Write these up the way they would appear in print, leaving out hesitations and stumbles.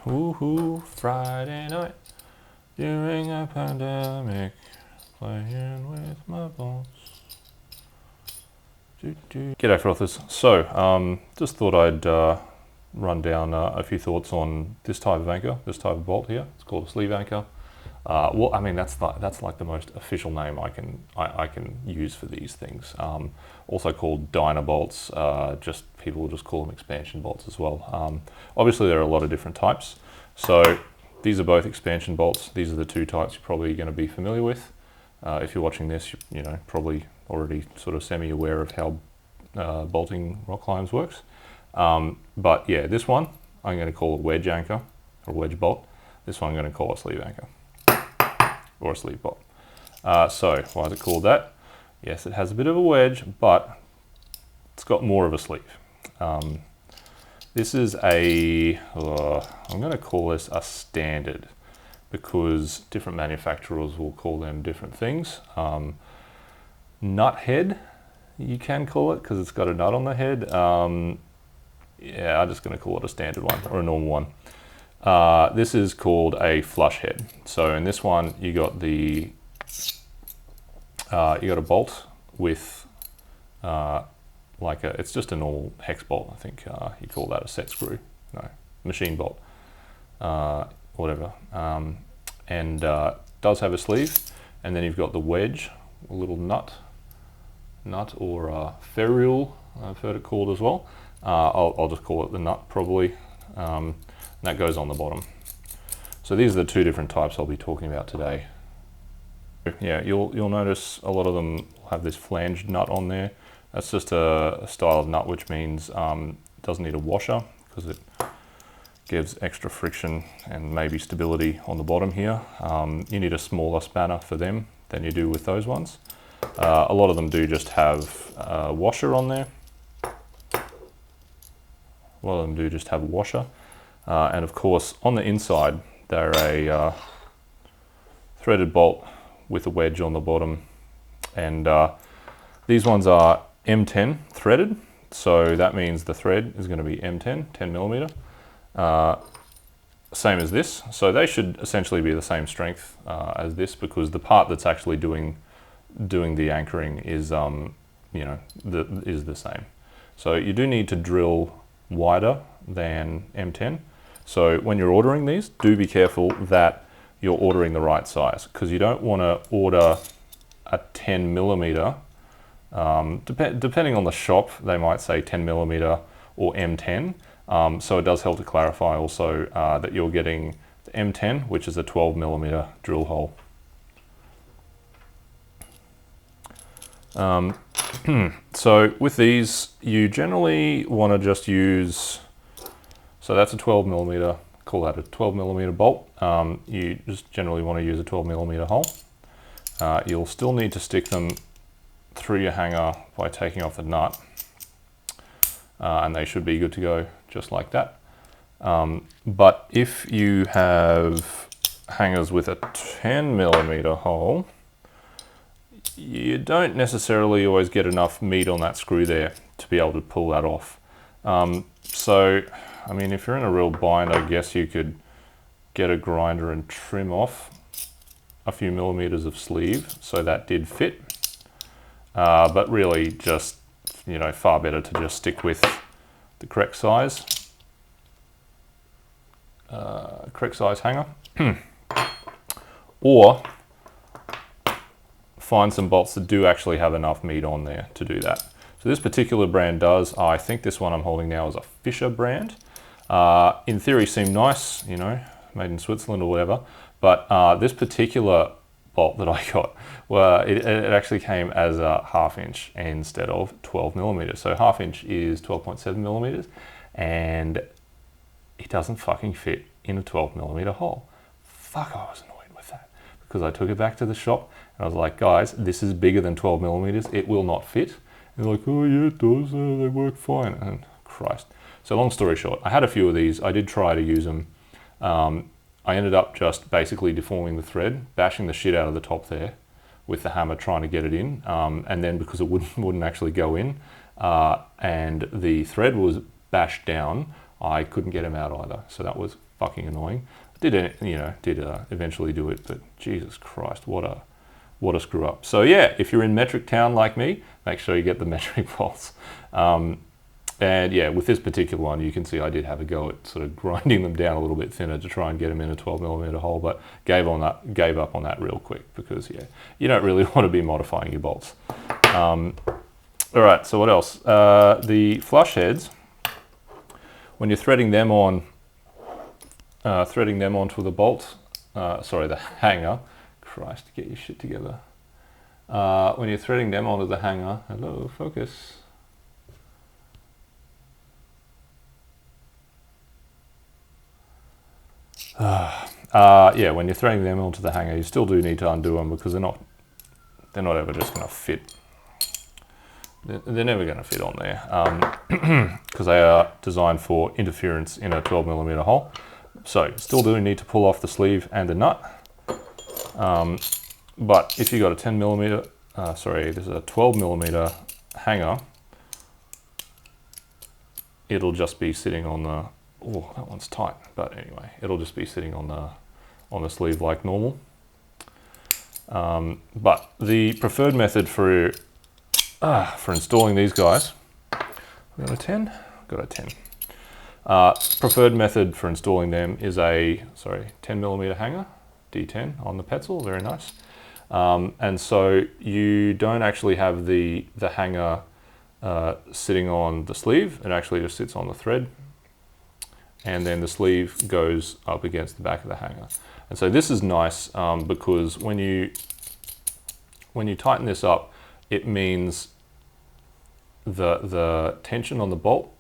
Woohoo, Friday night during a pandemic, playing with my bolts. G'day frothers. So, just thought I'd run down a few thoughts on this type of anchor, this type of bolt here. It's called a sleeve anchor. Well, I mean that's like the most official name I can use for these things. Also called dynabolts. Just people will just call them expansion bolts as well. Obviously, there are a lot of different types. So these are both expansion bolts. These are the two types you're probably going to be familiar with. If you're watching this, you know, probably already sort of semi-aware of how bolting rock climbs works. But yeah, this one I'm going to call a wedge anchor or wedge bolt. This one I'm going to call a sleeve anchor or a sleeve bolt. So why is it called that? Yes, it has a bit of a wedge, but it's got more of a sleeve. This is I'm going to call this a standard because different manufacturers will call them different things. Nut head, you can call it because it's got a nut on the head. Yeah, I'm just going to call it a standard one or a normal one. This is called a flush head. So in this one, you got a bolt with it's just a normal hex bolt. I think you call that a set screw. No, machine bolt, whatever. And does have a sleeve, and then you've got the wedge, a little nut or ferrule, I've heard it called as well. I'll just call it the nut probably. And that goes on the bottom. So these are the two different types I'll be talking about today. Yeah, you'll notice a lot of them have this flanged nut on there. That's just a style of nut which means it doesn't need a washer because it gives extra friction and maybe stability on the bottom here. You need a smaller spanner for them than you do with those ones. A lot of them do just have a washer on there. A lot of them do just have a washer. And of course, on the inside, they're a threaded bolt with a wedge on the bottom. And these ones are M10 threaded. So that means the thread is going to be M10, 10 millimeter. Same as this. So they should essentially be the same strength as this because the part that's actually doing the anchoring is, is the same. So you do need to drill wider than M10. So when you're ordering these, do be careful that you're ordering the right size because you don't want to order a 10 millimeter. Depending on the shop, they might say 10 millimeter or M10. So it does help to clarify also that you're getting the M10, which is a 12 millimeter drill hole. So with these, you generally want to just use, so that's a 12 millimeter, call that a 12 millimeter bolt. You just generally want to use a 12 millimeter hole. You'll still need to stick them through your hanger by taking off the nut. And they should be good to go just like that. But if you have hangers with a 10 millimeter hole, you don't necessarily always get enough meat on that screw there to be able to pull that off. So, I mean, if you're in a real bind, I guess you could get a grinder and trim off a few millimeters of sleeve so that did fit. But really just, far better to just stick with the correct size hanger. Or find some bolts that do actually have enough meat on there to do that. So this particular brand does. I think this one I'm holding now is a Fisher brand. In theory seem nice, made in Switzerland or whatever, but this particular bolt that I got, well, it actually came as a 1/2 inch instead of 12 millimeters. So 1/2 inch is 12.7 millimeters and it doesn't fucking fit in a 12 millimeter hole. Fuck, I was annoyed with that because I took it back to the shop and I was like, guys, this is bigger than 12 millimeters. It will not fit. And they're like, oh yeah, it does. They work fine. And Christ. So long story short, I had a few of these. I did try to use them. I ended up just basically deforming the thread, bashing the shit out of the top there with the hammer, trying to get it in. And then because it wouldn't actually go in, and the thread was bashed down, I couldn't get them out either. So that was fucking annoying. I did eventually do it, but Jesus Christ, what a screw up. So yeah, if you're in metric town like me, make sure you get the metric bolts. And yeah, with this particular one, you can see I did have a go at sort of grinding them down a little bit thinner to try and get them in a 12mm hole, but gave up on that real quick because yeah, you don't really want to be modifying your bolts. All right, so what else? The flush heads, when you're threading them onto the bolt, the hanger. Christ, get your shit together. When you're threading them onto the hanger, hello, focus. Yeah, when you're threading them onto the hanger, you still do need to undo them because they're not ever just going to fit. They're never going to fit on there because they are designed for interference in a 12mm hole. So you still do need to pull off the sleeve and the nut. But if you got a 10mm, this is a 12mm hanger, it'll just be sitting on the, oh, that one's tight. But anyway, it'll just be sitting on the sleeve like normal. But the preferred method for installing these guys, got a 10. Preferred method for installing them is a 10mm hanger, D10 on the petzl, very nice. And so you don't actually have the hanger sitting on the sleeve. It actually just sits on the thread, and then the sleeve goes up against the back of the hanger. And so this is nice because when you tighten this up, it means the tension on the bolt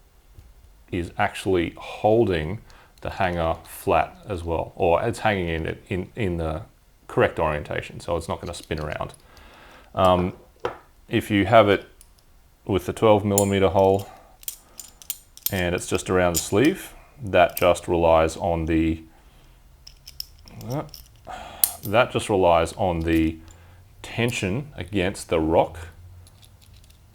is actually holding the hanger flat as well, or it's hanging in the correct orientation, so it's not going to spin around. If you have it with the 12mm hole and it's just around the sleeve, that just relies on the tension against the rock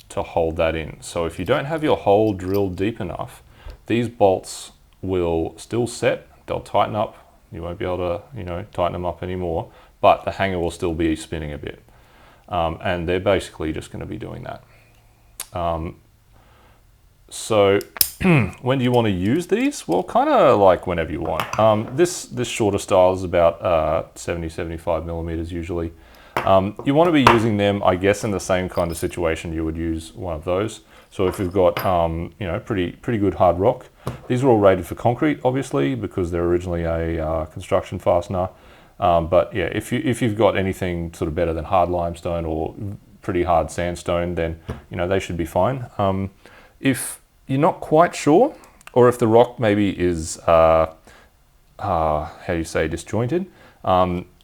to hold that in. So if you don't have your hole drilled deep enough, these bolts will still set, they'll tighten up, you won't be able to tighten them up anymore, but the hanger will still be spinning a bit. And they're basically just going to be doing that. So when do you want to use these? Well, kind of like whenever you want. This shorter style is about 70-75mm usually. You want to be using them, I guess, in the same kind of situation you would use one of those. So if you've got pretty good hard rock, these are all rated for concrete, obviously, because they're originally a construction fastener. But yeah, if you've got anything sort of better than hard limestone or pretty hard sandstone, then they should be fine. If you're not quite sure, or if the rock maybe is disjointed,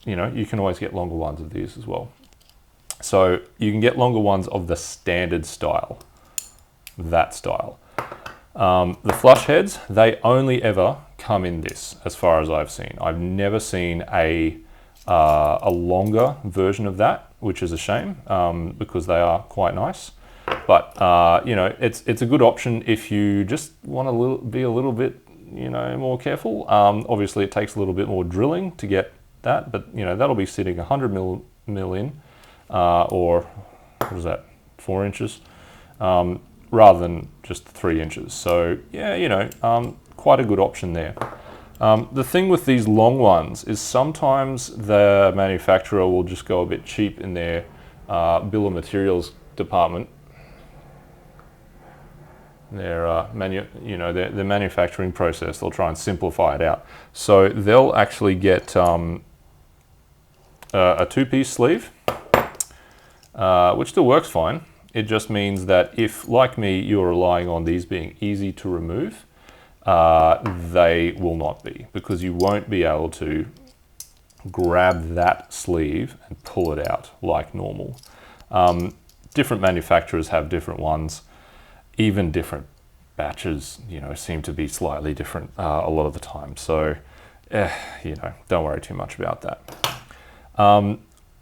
you can always get longer ones of these as well. So you can get longer ones of the standard style, that style. The flush heads, they only ever come in this, as far as I've seen. I've never seen a longer version of that, which is a shame, because they are quite nice. But it's a good option if you just want to be a little bit more careful. Obviously, it takes a little bit more drilling to get that, but that'll be sitting 100 mil in, or what is that, 4 inches, rather than just 3 inches. So yeah, quite a good option there. The thing with these long ones is sometimes the manufacturer will just go a bit cheap in their bill of materials department. Their their manufacturing process, they'll try and simplify it out. So they'll actually get a two-piece sleeve, which still works fine. It just means that if, like me, you're relying on these being easy to remove, they will not be, because you won't be able to grab that sleeve and pull it out like normal. Different manufacturers have different ones. Even different batches, seem to be slightly different a lot of the time. So, don't worry too much about that.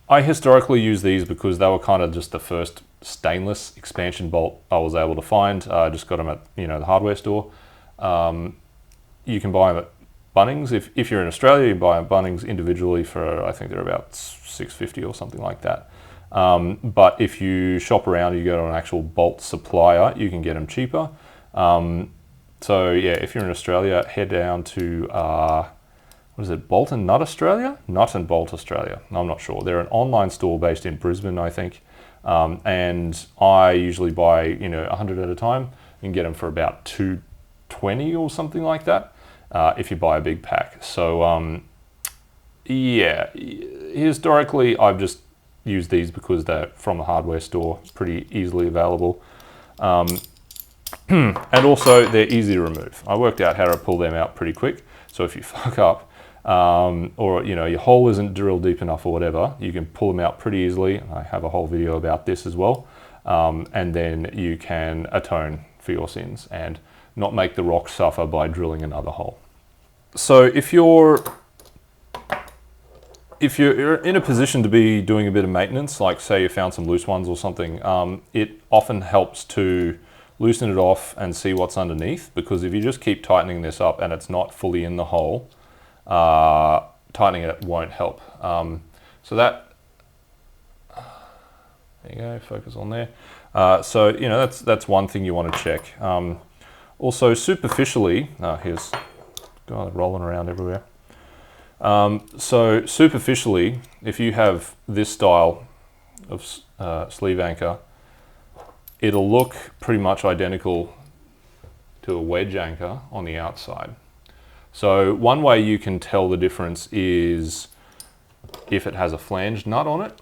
I historically use these because they were kind of just the first stainless expansion bolt I was able to find. I just got them at the hardware store. You can buy them at Bunnings. If you're in Australia, you buy Bunnings individually for, I think they're about $6.50 or something like that. But if you shop around, you go to an actual bolt supplier, you can get them cheaper. So yeah, if you're in Australia, head down to, what is it, Bolt and Nut Australia? Nut and Bolt Australia, I'm not sure. They're an online store based in Brisbane, I think. And I usually buy, 100 at a time. You can get them for about $2.20 or something like that, if you buy a big pack. So yeah, historically I've just used these because they're from a hardware store, pretty easily available. And also they're easy to remove. I worked out how to pull them out pretty quick. So if you fuck up, or your hole isn't drilled deep enough or whatever, you can pull them out pretty easily. I have a whole video about this as well. And then you can atone for your sins and not make the rock suffer by drilling another hole. So if you're in a position to be doing a bit of maintenance, like say you found some loose ones or something, it often helps to loosen it off and see what's underneath, because if you just keep tightening this up and it's not fully in the hole, tightening it won't help. So that, there you go, focus on there. So that's one thing you want to check. Also superficially, here's God rolling around everywhere. So superficially, if you have this style of sleeve anchor, it'll look pretty much identical to a wedge anchor on the outside. So one way you can tell the difference is if it has a flange nut on it.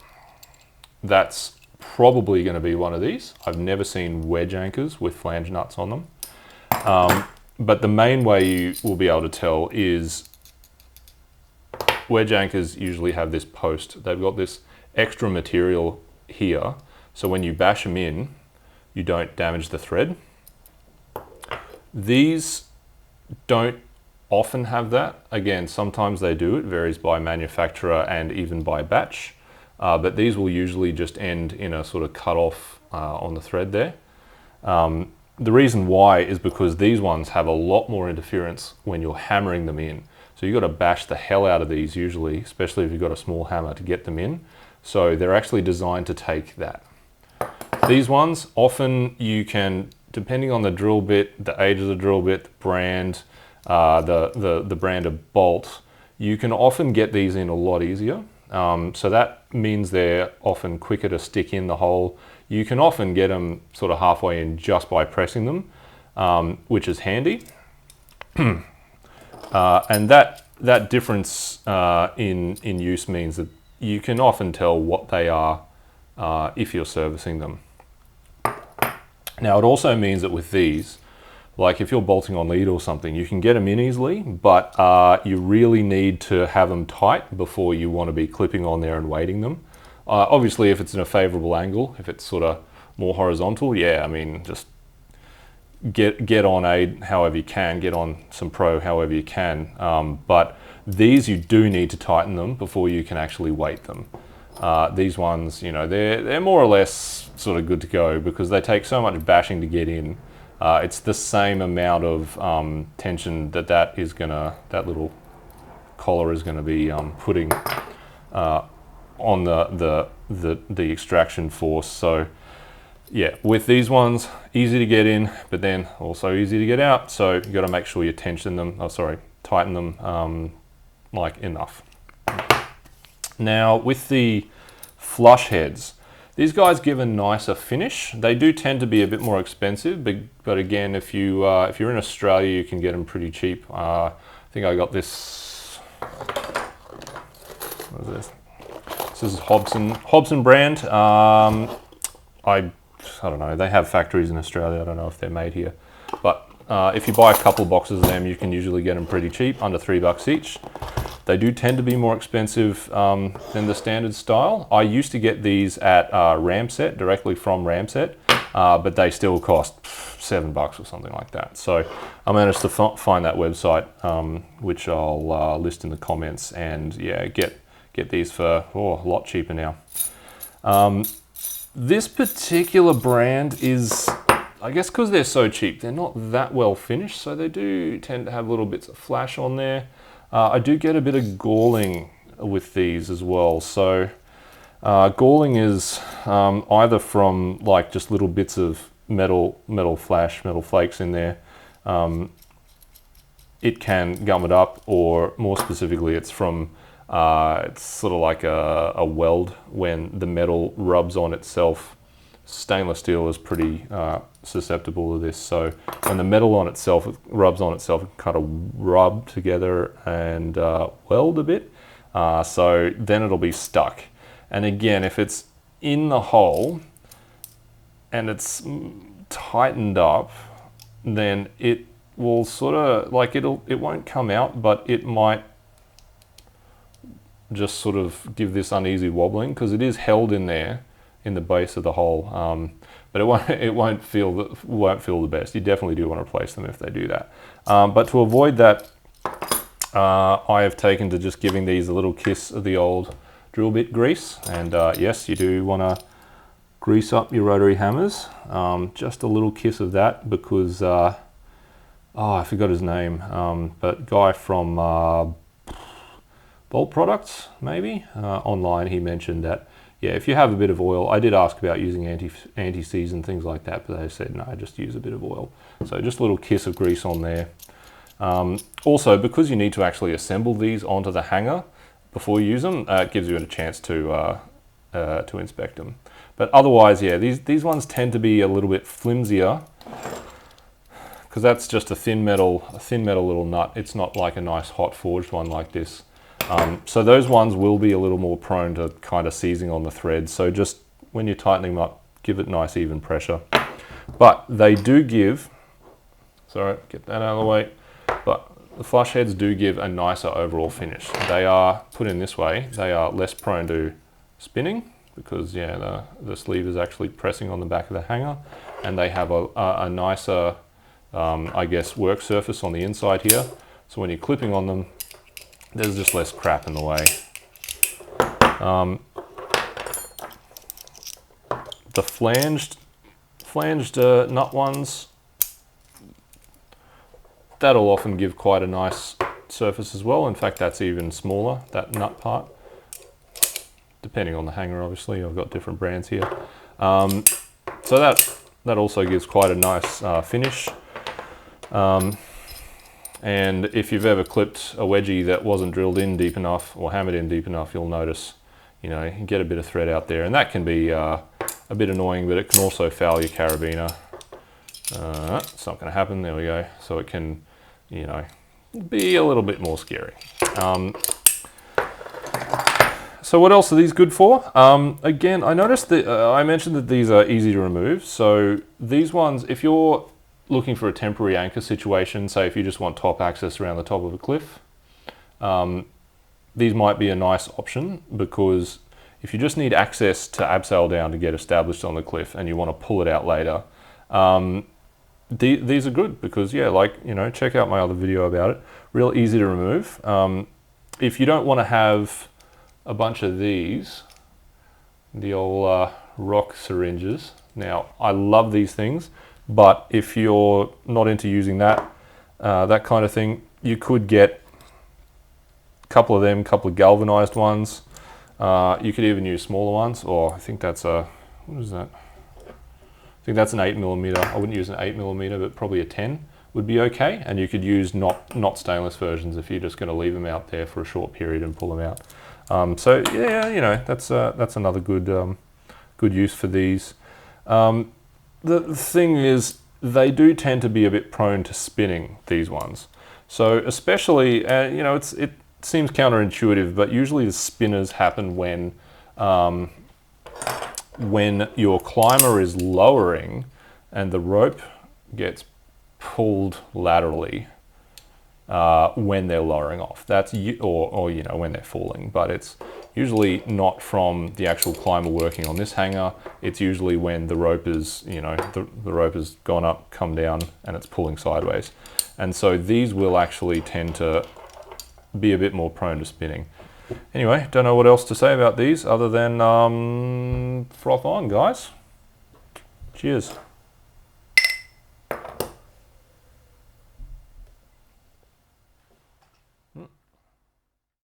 That's probably going to be one of these. I've never seen wedge anchors with flange nuts on them. But the main way you will be able to tell is wedge anchors usually have this post. They've got this extra material here, so when you bash them in, you don't damage the thread. These don't often have that. Again, sometimes they do. It varies by manufacturer and even by batch. But these will usually just end in a sort of cut off on the thread there. The reason why is because these ones have a lot more interference when you're hammering them in. So you've got to bash the hell out of these usually, especially if you've got a small hammer to get them in. So they're actually designed to take that. These ones, often you can, depending on the drill bit, the age of the drill bit, the brand, the brand of bolt, you can often get these in a lot easier. So that means they're often quicker to stick in the hole. You can often get them sort of halfway in just by pressing them, which is handy. And that difference in use means that you can often tell what they are if you're servicing them. Now it also means that with these, like if you're bolting on lead or something, you can get them in easily, but you really need to have them tight before you want to be clipping on there and weighting them. Obviously if it's in a favorable angle, if it's sort of more horizontal, yeah, I mean, just get on aid however you can, get on some pro however you can. But these you do need to tighten them before you can actually weight them. These ones, they're more or less sort of good to go because they take so much bashing to get in. It's the same amount of tension that little collar is going to be putting on the extraction force. So yeah, with these ones, easy to get in, but then also easy to get out. So you got to make sure you tighten them like enough. Now with the flush heads, these guys give a nicer finish. They do tend to be a bit more expensive, but again, if you're in Australia, you can get them pretty cheap. I think I got this. What is this? This is Hobson brand. I don't know. They have factories in Australia. I don't know if they're made here, but if you buy a couple of boxes of them, you can usually get them pretty cheap, under $3 each. They do tend to be more expensive than the standard style. I used to get these at Ramset, directly from Ramset, but they still cost $7 or something like that. So I managed to find that website, which I'll list in the comments, and yeah, get these for a lot cheaper now. This particular brand is, I guess because they're so cheap, they're not that well finished, so they do tend to have little bits of flash on there. I do get a bit of galling with these as well. So galling is either from like just little bits of metal flakes in there. It can gum it up, or more specifically, it's from it's sort of like a weld when the metal rubs on itself. Stainless steel is pretty susceptible to this. So when the metal on itself rubs on itself, it kind of rub together and weld a bit. So then it'll be stuck. And again, if it's in the hole and it's tightened up, then it will sort of like it won't come out, but it might just sort of give this uneasy wobbling because it is held in there in the base of the hole. But it won't feel the best. You definitely do want to replace them if they do that. But to avoid that, I have taken to just giving these a little kiss of the old drill bit grease. And yes, you do want to grease up your rotary hammers. Just a little kiss of that because, oh, I forgot his name, but guy from Bolt Products, maybe, online, he mentioned that, yeah, if you have a bit of oil, I did ask about using anti-seize and things like that, but they said, no, just use a bit of oil. So just a little kiss of grease on there. Also, because you need to actually assemble these onto the hanger before you use them, it gives you a chance to inspect them. But otherwise, yeah, these ones tend to be a little bit flimsier because that's just a thin metal little nut. It's not like a nice hot forged one like this. So those ones will be a little more prone to kind of seizing on the thread. So just when you're tightening them up, give it nice even pressure. But they do give, sorry, get that out of the way, but the flush heads do give a nicer overall finish. They are, put in this way, they are less prone to spinning because, yeah, the sleeve is actually pressing on the back of the hanger, and they have a nicer, I guess, work surface on the inside here. So when you're clipping on them, there's just less crap in the way. The flanged nut ones, that'll often give quite a nice surface as well. In fact, that's even smaller, that nut part, depending on the hanger, obviously. I've got different brands here. So that also gives quite a nice finish. And if you've ever clipped a wedgie that wasn't drilled in deep enough or hammered in deep enough, you'll notice, you know, you get a bit of thread out there, and that can be a bit annoying, but it can also foul your carabiner. It's not going to happen. There we go. So it can, you know, be a little bit more scary. So what else are these good for? Again, I noticed that I mentioned that these are easy to remove. So these ones, if you're looking for a temporary anchor situation, say if you just want top access around the top of a cliff, these might be a nice option, because if you just need access to abseil down to get established on the cliff and you want to pull it out later, these are good because, yeah, like, you know, check out my other video about it. Real easy to remove. If you don't want to have a bunch of these, the old rock syringes. Now, I love these things, but if you're not into using that kind of thing, you could get a couple of them, a couple of galvanized ones. You could even use smaller ones, or I think that's a, what is that? I think that's an 8mm. I wouldn't use an 8mm, but probably a 10 would be okay. And you could use not stainless versions if you're just going to leave them out there for a short period and pull them out. So yeah, you know, that's another good use for these. The thing is, they do tend to be a bit prone to spinning, these ones. So especially, you know, it seems counterintuitive, but usually the spinners happen when your climber is lowering and the rope gets pulled laterally when they're lowering off. That's or you know, when they're falling, but it's usually not from the actual climber working on this hanger. It's usually when the rope is, you know, the rope has gone up, come down, and it's pulling sideways. And so these will actually tend to be a bit more prone to spinning. Anyway, don't know what else to say about these other than froth on, guys. Cheers.